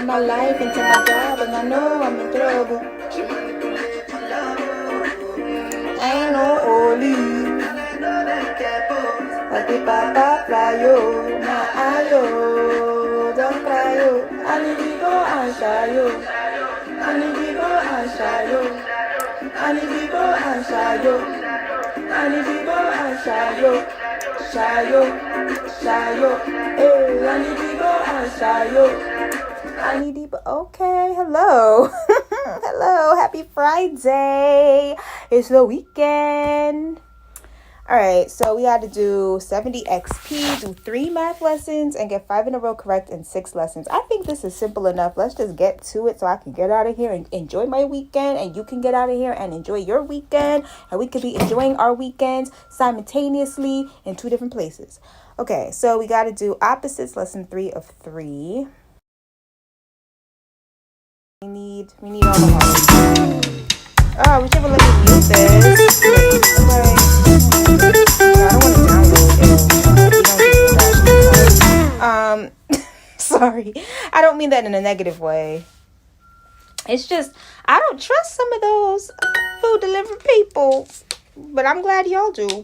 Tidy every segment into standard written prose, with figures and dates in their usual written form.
into my life, into my job, and I know I'm in trouble. I ain't no holy. Happy papa fly yo, my ayo, don't cry yo. I need to go and shy yo. I need to go and shy yo. I need to go and shy yo. I need to go and shy yo. Shy yo, shy yo. Hey, I need to go and shy yo. I need to go. Okay, hello. Hello, happy Friday. It's the weekend. All right, so we had to do 70 XP, do 3 math lessons, and get 5 in a row correct in 6 lessons. I think this is simple enough. Let's just get to it so I can get out of here and enjoy my weekend, and you can get out of here and enjoy your weekend, and we could be enjoying our weekends simultaneously in 2 different places. Okay, so we got to do opposites, lesson 3 of 3. We need all the hearts. Oh, we should have let me mute this. Okay. I don't want to download it. Sorry. I don't mean that in a negative way. It's just, I don't trust some of those food delivery people. But I'm glad y'all do.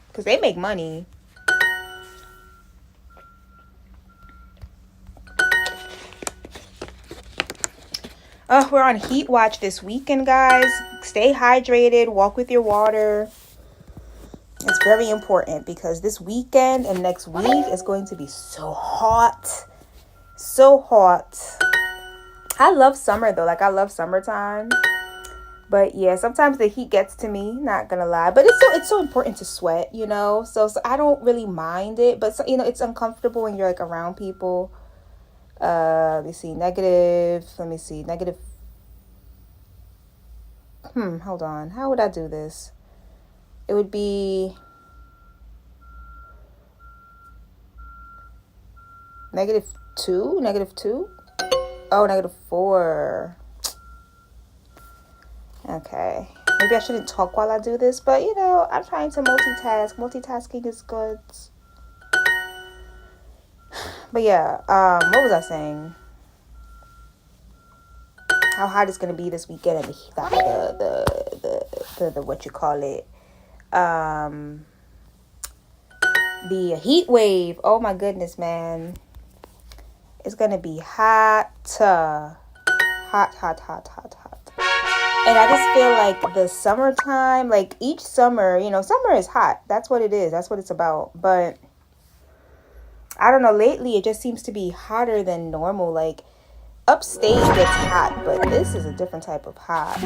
Because they make money. We're on heat watch this weekend, guys. Stay hydrated. Walk with your water. It's very important because this weekend and next week is going to be so hot. So hot. I love summer, though. Like, I love summertime. But, yeah, sometimes the heat gets to me. Not going to lie. But it's so important to sweat, you know. So I don't really mind it. But, you know, it's uncomfortable when you're, like, around people. Let me see, negative. Hold on. How would I do this? It would be -2. Oh, -4. Okay. Maybe I shouldn't talk while I do this, but you know, I'm trying to multitask. Multitasking is good. But yeah, what was I saying? How hot it's gonna be this weekend, and the what you call it, the heat wave. Oh my goodness, man, it's gonna be hot. And I just feel like the summertime, like each summer, you know, summer is hot. That's what it is. That's what it's about. But I don't know, lately it just seems to be hotter than normal. Like upstate gets hot, but this is a different type of hot.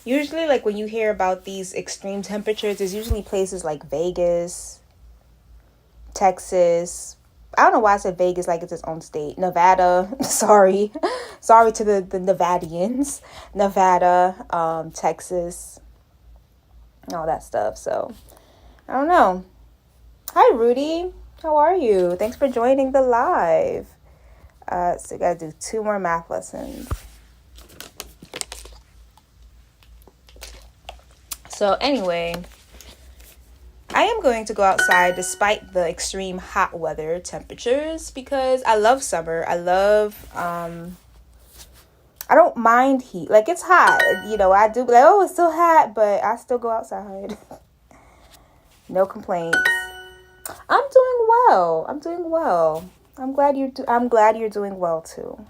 Usually, like when you hear about these extreme temperatures, there's usually places like Vegas, Texas. I don't know why I said Vegas like it's its own state. Nevada. Sorry to the Nevadians. Nevada, Texas, all that stuff. So I don't know. Hi, Rudy. How are you? Thanks for joining the live. So we got to do 2 more math lessons. So anyway, I am going to go outside despite the extreme hot weather temperatures because I love summer. I don't mind heat. Like, it's hot. You know, I do be like, oh, it's so hot, but I still go outside. No complaints. I'm doing well. I'm glad you're doing well too.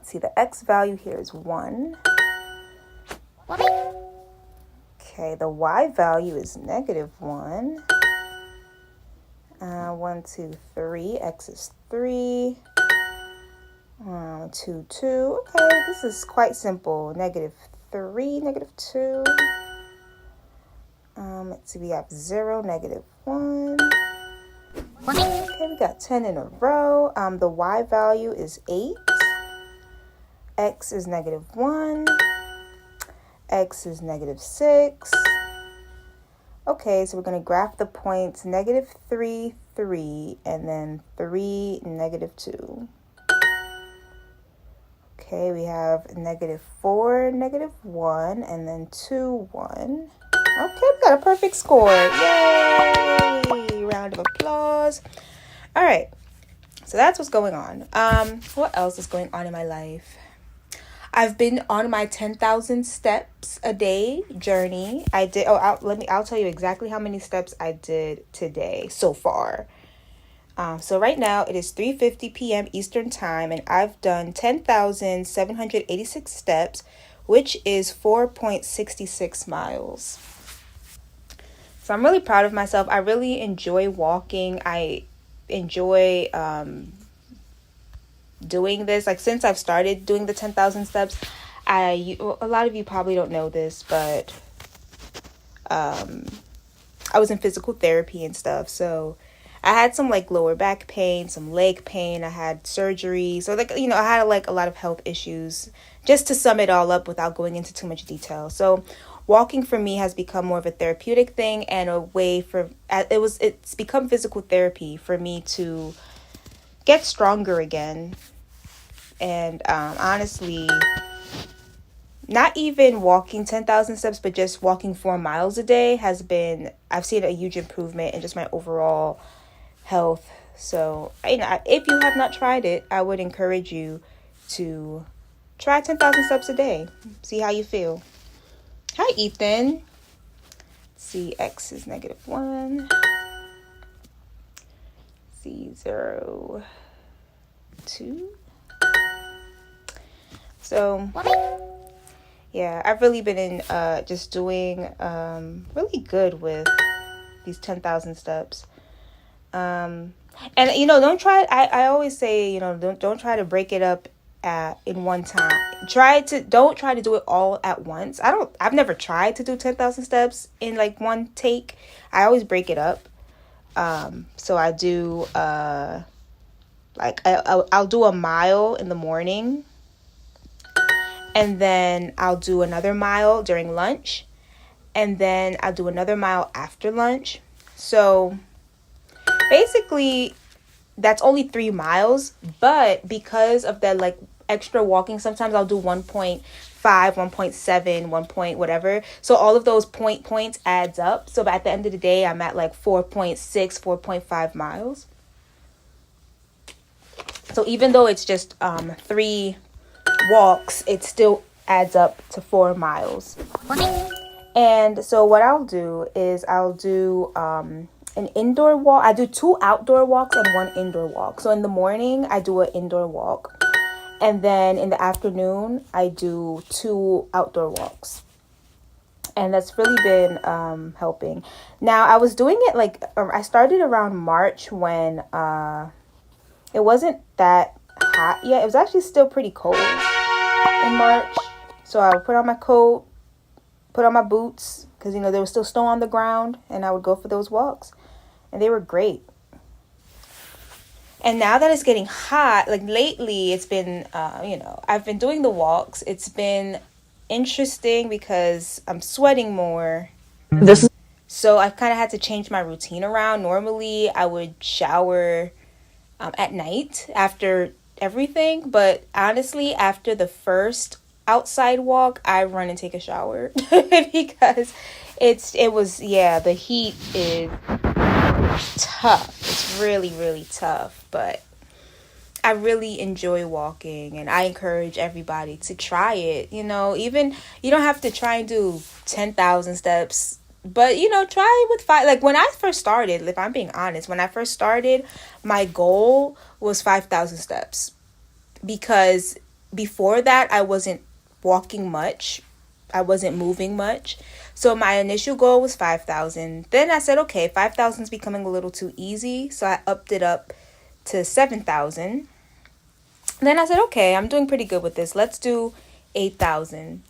See, the x value here is 1. Okay, the y value is -1. 1, 2, 3. X is 3. 2, 2. Okay, this is quite simple. -3, -2. Let's see, we have 0, -1. Okay, we got 10 in a row. The y value is 8. X is -1. X is -6. Okay, so we're going to graph the points -3, 3, and then 3, -2. Okay, we have -4, -1, and then 2, 1. Okay, we got a perfect score. Yay! pause. All right. So that's what's going on. What else is going on in my life? I've been on my 10,000 steps a day journey. I did. I'll tell you exactly how many steps I did today so far. So right now it is 3:50 p.m. Eastern time, and I've done 10,786 steps, which is 4.66 miles. So I'm really proud of myself. I really enjoy walking. I enjoy doing this. Like, since I've started doing the 10,000 steps, a lot of you probably don't know this, but I was in physical therapy and stuff. So I had some like lower back pain, some leg pain. I had surgery. So like, I had like a lot of health issues, just to sum it all up without going into too much detail. So walking for me has become more of a therapeutic thing, and a way for it's become physical therapy for me to get stronger again. And honestly, not even walking 10,000 steps, but just walking 4 miles a day I've seen a huge improvement in just my overall health. So, if you have not tried it, I would encourage you to try 10,000 steps a day. See how you feel. Hi, Ethan. Let's see, X is -1. C 0, 2. So, yeah, I've really been in just doing really good with these 10,000 steps. And don't try. I always say, don't try to break it up in one time. Don't try to do it all at once. I've never tried to do 10,000 steps in like one take. I always break it up. So I do I'll do a mile in the morning, and then I'll do another mile during lunch, and then I'll do another mile after lunch. So basically that's only 3 miles, but because of that like extra walking, sometimes I'll do 1.5, 1.7, 1 point whatever. So all of those points adds up. So at the end of the day, I'm at like 4.6, 4.5 miles. So even though it's just 3 walks, it still adds up to 4 miles. And so what I'll do is I'll do an indoor walk. I do 2 outdoor walks and 1 indoor walk. So in the morning, I do an indoor walk. And then in the afternoon, I do 2 outdoor walks. And that's really been helping. Now, I was doing it I started around March when it wasn't that hot yet. It was actually still pretty cold in March. So I would put on my coat, put on my boots, because, there was still snow on the ground, and I would go for those walks. And they were great. And now that it's getting hot, like lately, it's been, I've been doing the walks. It's been interesting because I'm sweating more. So I've kind of had to change my routine around. Normally, I would shower at night after everything. But honestly, after the first outside walk, I run and take a shower because the heat is tough. It's really, really tough, but I really enjoy walking, and I encourage everybody to try it. Even you don't have to try and do 10,000 steps, but try it with 5. Like when I first started, if I'm being honest, my goal was 5,000 steps, because before that I wasn't walking much. I wasn't moving much. So my initial goal was 5,000. Then I said, okay, 5,000 is becoming a little too easy. So I upped it up to 7,000. Then I said, okay, I'm doing pretty good with this. Let's do 8,000.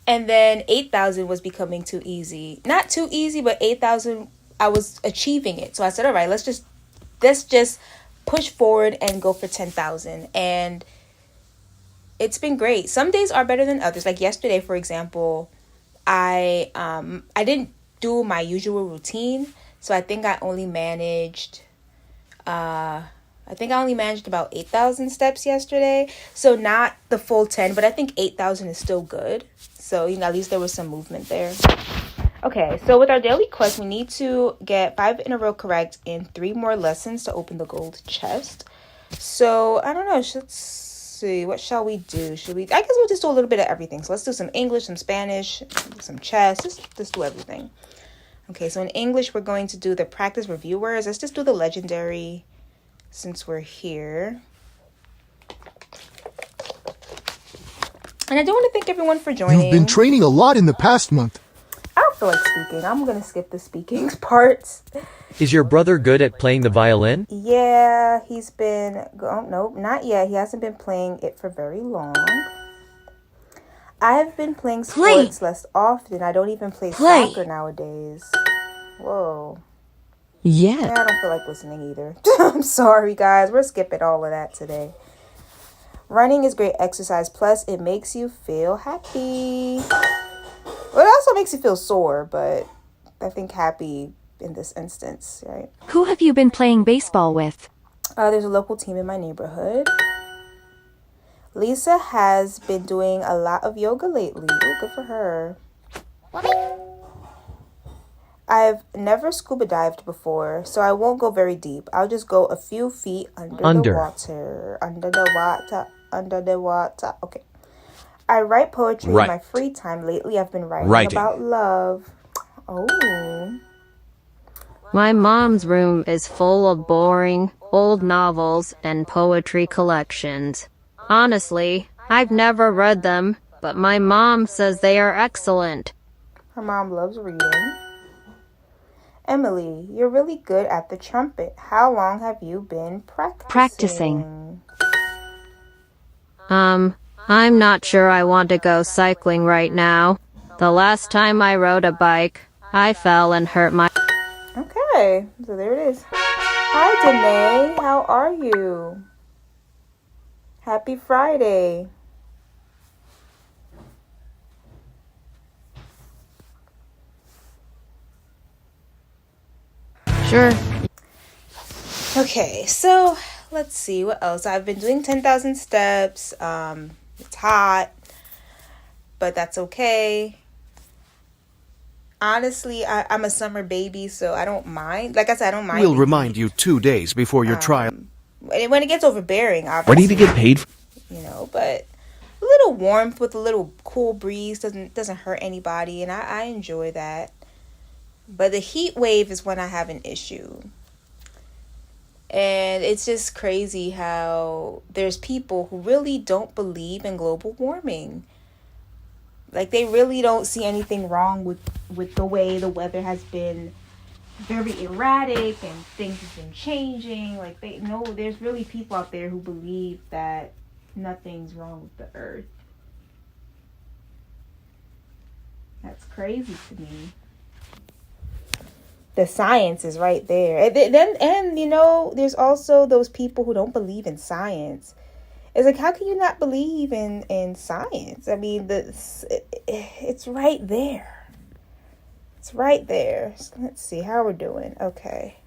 And then 8,000 was becoming too easy. Not too easy, but 8,000, I was achieving it. So I said, all right, let's just push forward and go for 10,000. And it's been great. Some days are better than others. Like yesterday, for example, I didn't do my usual routine, so I think I only managed about 8,000 steps yesterday. So not the full 10, but I think 8,000 is still good. So at least there was some movement there. Okay, so with our daily quest, we need to get 5 in a row correct in 3 more lessons to open the gold chest. So, I don't know. Let's see. What shall we do? I guess we'll just do a little bit of everything. So, let's do some English, some Spanish, some chess. Just do everything. Okay, so in English, we're going to do the practice review words. Let's just do the legendary since we're here. And I do want to thank everyone for joining. You've been training a lot in the past month. I don't feel like speaking. I'm going to skip the speaking parts. Is your brother good at playing the violin? Yeah, he's been... Oh, nope, not yet. He hasn't been playing it for very long. I've been playing sports less often. I don't even play soccer nowadays. Whoa. Yeah. I don't feel like listening either. I'm sorry, guys. We're skipping all of that today. Running is great exercise. Plus, it makes you feel happy. Well, it also makes you feel sore, but I think happy in this instance, right? Who have you been playing baseball with? There's a local team in my neighborhood. Lisa has been doing a lot of yoga lately. Ooh, good for her. I've never scuba dived before, so I won't go very deep. I'll just go a few feet under the water. Under the water. Okay. I write poetry in my free time. Lately, I've been writing about love. Oh. My mom's room is full of boring, old novels and poetry collections. Honestly, I've never read them, but my mom says they are excellent. Her mom loves reading. Emily, you're really good at the trumpet. How long have you been practicing? I'm not sure I want to go cycling right now. The last time I rode a bike, I fell and hurt my... Okay, so there it is. Hi, Danae. How are you? Happy Friday. Sure. Okay, so let's see what else. I've been doing 10,000 steps. It's hot, but that's okay. Honestly, I'm a summer baby, so I don't mind. Like I said, I don't mind. We'll remind you 2 days before your trial. When it gets overbearing, obviously. Ready to get paid? But a little warmth with a little cool breeze doesn't hurt anybody, and I enjoy that. But the heat wave is when I have an issue. And it's just crazy how there's people who really don't believe in global warming. Like, they really don't see anything wrong with the way the weather has been very erratic and things have been changing. Like, they know there's really people out there who believe that nothing's wrong with the earth. That's crazy to me. The science is right there. And there's also those people who don't believe in science. It's like, how can you not believe in science? I mean, it's right there. It's right there. So let's see how we're doing. Okay.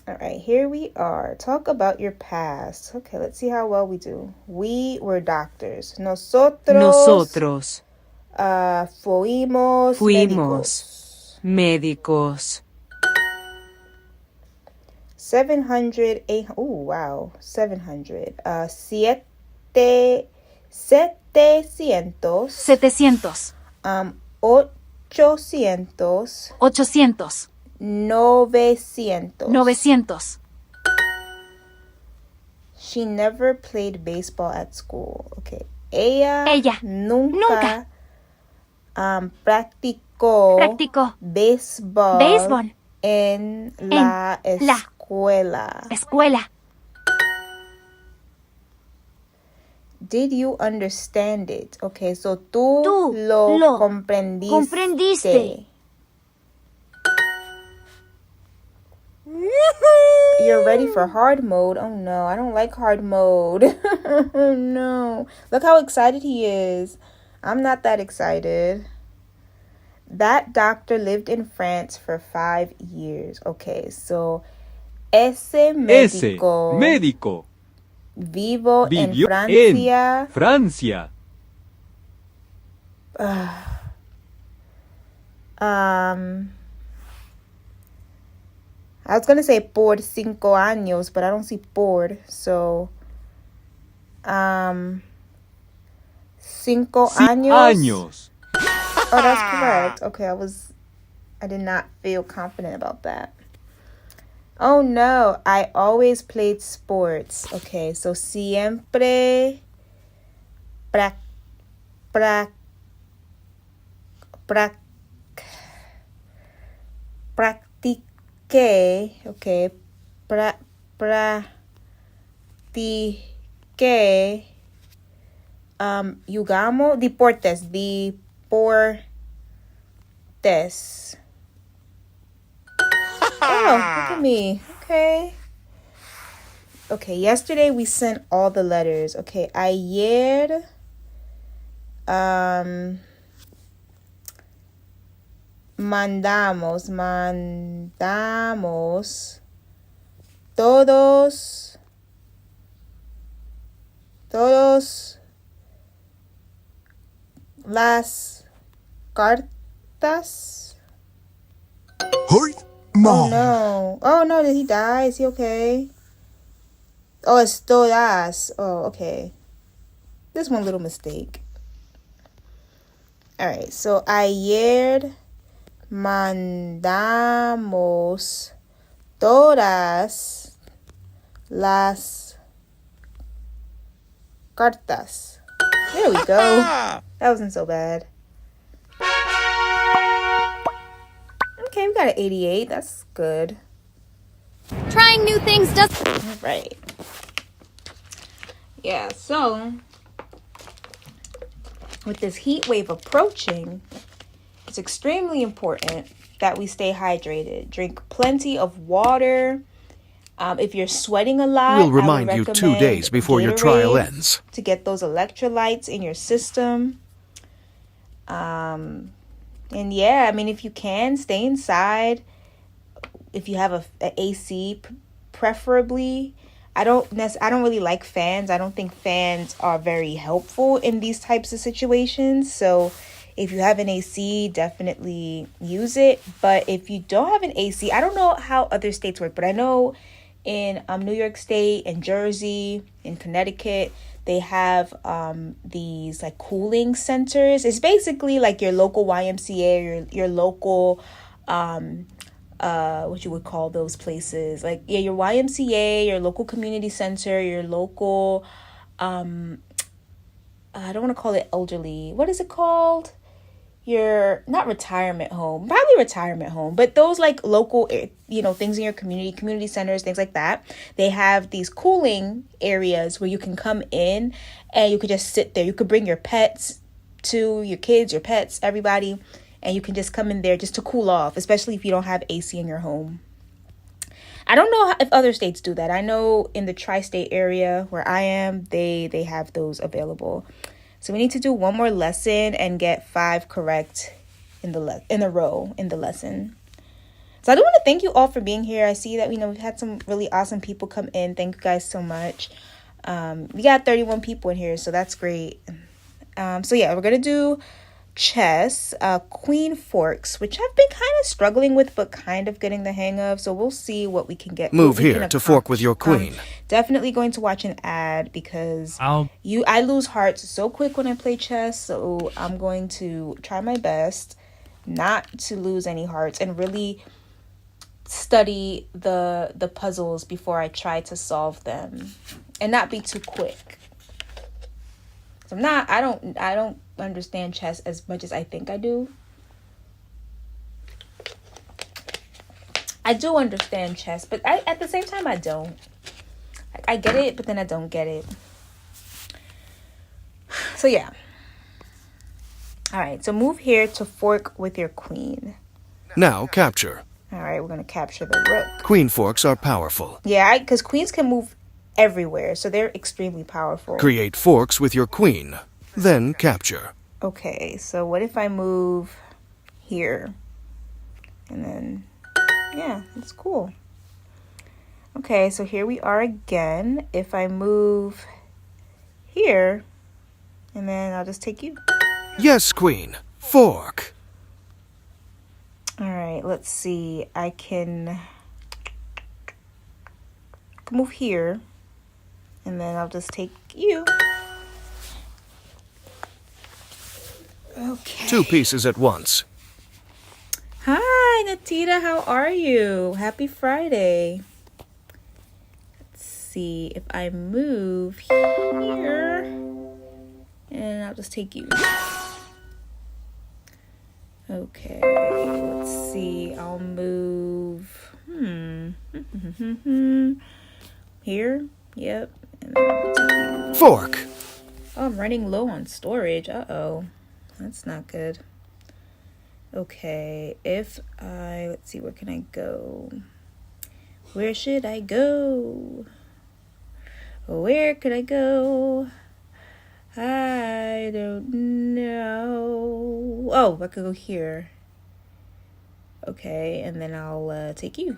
All right, here we are. Talk about your past. Okay, let's see how well we do. We were doctors. Nosotros. Fuimos médicos. 700, 800. Oh, wow. 700. 700. 700. 800. 800. 900. 900. She never played baseball at school. Okay. Ella nunca practicó béisbol en la escuela. Did you understand it? Okay, so tú lo comprendiste. You're ready for hard mode. Oh no, I don't like hard mode. Oh no. Look how excited he is. I'm not that excited. That doctor lived in France for 5 years. Okay, so ese médico Vivió en Francia. I was gonna say por 5 años, but I don't see por, so 5 años. Oh, that's correct. Okay, I did not feel confident about that. Oh no, I always played sports. Okay, so siempre practiqué, okay, practiqué, jugamos deportes. Oh, look at me. Okay, yesterday we sent all the letters. Okay, ayer mandamos todos las cartas. Oh no, did he die? Is he okay? Oh, it's todas. Oh, okay. There's one little mistake. All right, so ayer mandamos todas las cartas. There we go. That wasn't so bad. Okay, we got an 88. That's good. Trying new things does. Right. Yeah, so with this heat wave approaching, it's extremely important that we stay hydrated. Drink plenty of water. If you're sweating a lot, We'll remind you 2 days before your trial Gatorade ends. to get those electrolytes in your system. And yeah, I mean, if you can, stay inside. If you have a AC, preferably. I don't really like fans. I don't think fans are very helpful in these types of situations. So if you have an AC, definitely use it. But if you don't have an AC, I don't know how other states work, but I know in New York State and Jersey, in Connecticut, they have these like cooling centers. It's basically like your local YMCA or your local what you would call those places, like your YMCA, your local community center, your local I don't want to call it elderly, what is it called, your not retirement home, probably retirement home, but those like local things in your community centers, things like that. They have these cooling areas where you can come in and you could just sit there. You could bring your pets, to your kids, your pets, everybody, and you can just come in there just to cool off, especially if you don't have AC in your home. I don't know if other states do that. I know in the tri-state area where I am, they have those available. So we need to do one more lesson and get 5 correct in a row in the lesson. So I do want to thank you all for being here. I see that we've had some really awesome people come in. Thank you guys so much. We got 31 people in here, so that's great. So yeah, we're gonna do chess, queen forks, which I've been kind of struggling with, but kind of getting the hang of. So we'll see what we can get. Move here to fork with your queen. Definitely going to watch an ad because I lose hearts so quick when I play chess. So I'm going to try my best not to lose any hearts and really study the puzzles before I try to solve them and not be too quick. So I don't understand chess as much as I think I do. I do understand chess, but at the same time I don't. I get it, but then I don't get it. So yeah. All right, so move here to fork with your queen. Now capture. All right, we're going to capture the rook. Queen forks are powerful. Yeah, because queens can move everywhere, so they're extremely powerful. Create forks with your queen, then capture. Okay, so what if I move here? And then, yeah, that's cool. Okay, so here we are again. If I move here, and then I'll just take you. Yes, Queen. Fork. All right, let's see. I can move here, and then I'll just take you. Okay. 2 pieces at once. Hi, Natita. How are you? Happy Friday. Let's see if I move here, and I'll just take you. Okay, let's see. I'll move here. Yep. And then I'll take you. Fork. Oh, I'm running low on storage. Uh-oh. That's not good. Okay, let's see, where can I go? Where should I go? Where could I go? I don't know. Oh, I could go here. Okay, and then I'll take you.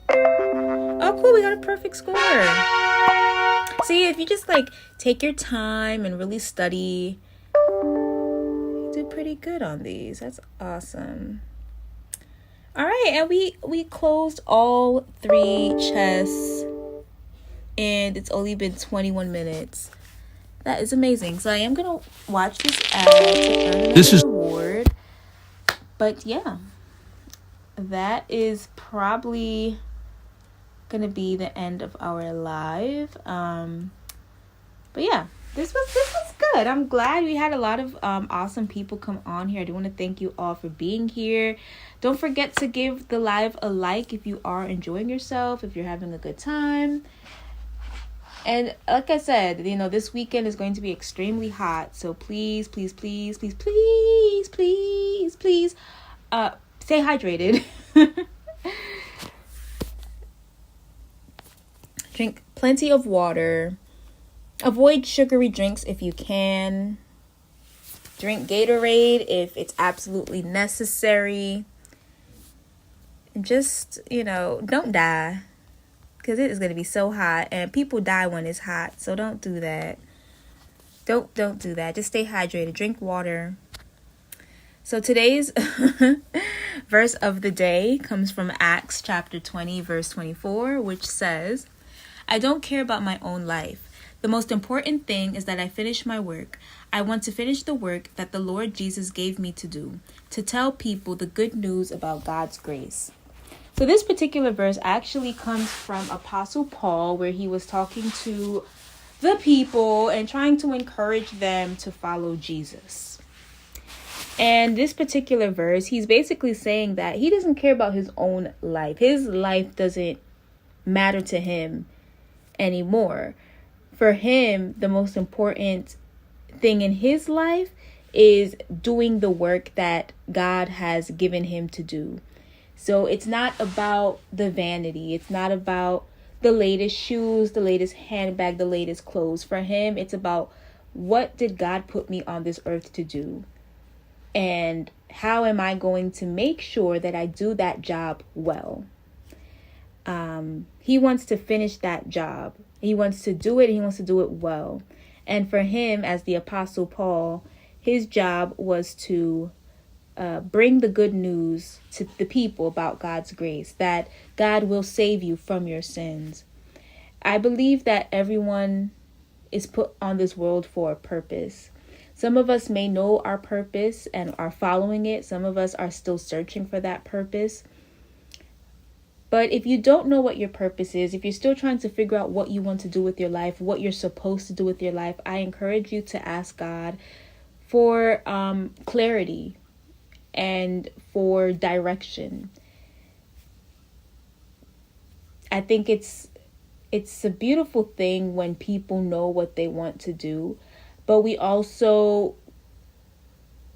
Oh, cool, we got a perfect score. See, if you just like take your time and really study, you do pretty good on these. That's awesome. All right, and we closed all 3 chests, and it's only been 21 minutes. That is amazing. So I am gonna watch this ad to earn another reward. But yeah, that is probably gonna be the end of our live. But yeah, this was good. I'm glad we had a lot of awesome people come on here. I do want to thank you all for being here. Don't forget to give the live a like if you are enjoying yourself, if you're having a good time. And like I said, this weekend is going to be extremely hot. So please, please, please, please, please, please, please, stay hydrated. Drink plenty of water. Avoid sugary drinks if you can. Drink Gatorade if it's absolutely necessary. And just, don't die. Because it is going to be so hot. And people die when it's hot. So don't do that. Don't do that. Just stay hydrated. Drink water. So today's verse of the day comes from Acts chapter 20, verse 24, which says, I don't care about my own life. The most important thing is that I finish my work. I want to finish the work that the Lord Jesus gave me to do, to tell people the good news about God's grace. So this particular verse actually comes from Apostle Paul, where he was talking to the people and trying to encourage them to follow Jesus. And this particular verse, he's basically saying that he doesn't care about his own life. His life doesn't matter to him anymore. For him, the most important thing in his life is doing the work that God has given him to do. So it's not about the vanity. It's not about the latest shoes, the latest handbag, the latest clothes. For him, it's about, what did God put me on this earth to do? And how am I going to make sure that I do that job well? He wants to finish that job. He wants to do it. And he wants to do it well. And for him, as the Apostle Paul, his job was to bring the good news to the people about God's grace, that God will save you from your sins. I believe that everyone is put on this world for a purpose. Some of us may know our purpose and are following it. Some of us are still searching for that purpose. But if you don't know what your purpose is, if you're still trying to figure out what you want to do with your life, what you're supposed to do with your life, I encourage you to ask God for clarity and for direction. I think it's a beautiful thing when people know what they want to do, but we also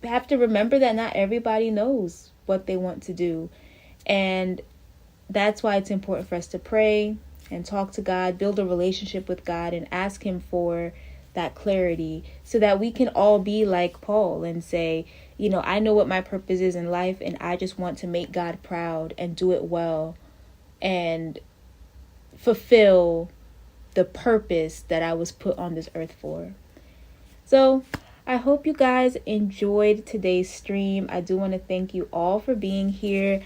have to remember that not everybody knows what they want to do. And that's why it's important for us to pray and talk to God, build a relationship with God, and ask him for that clarity so that we can all be like Paul and say, I know what my purpose is in life, and I just want to make God proud and do it well and fulfill the purpose that I was put on this earth for. So I hope you guys enjoyed today's stream. I do want to thank you all for being here.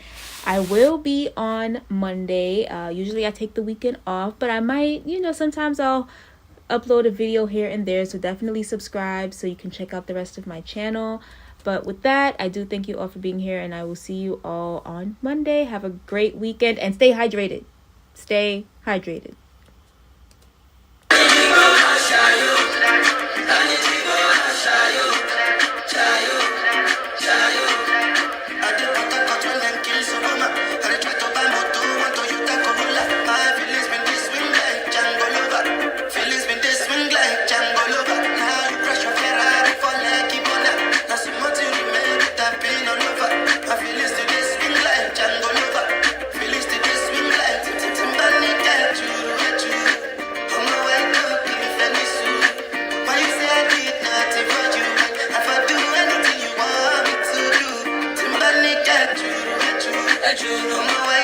I will be on Monday. Usually I take the weekend off, but I might, sometimes I'll upload a video here and there. So definitely subscribe so you can check out the rest of my channel. But with that, I do thank you all for being here, and I will see you all on Monday. Have a great weekend and stay hydrated. Stay hydrated. You know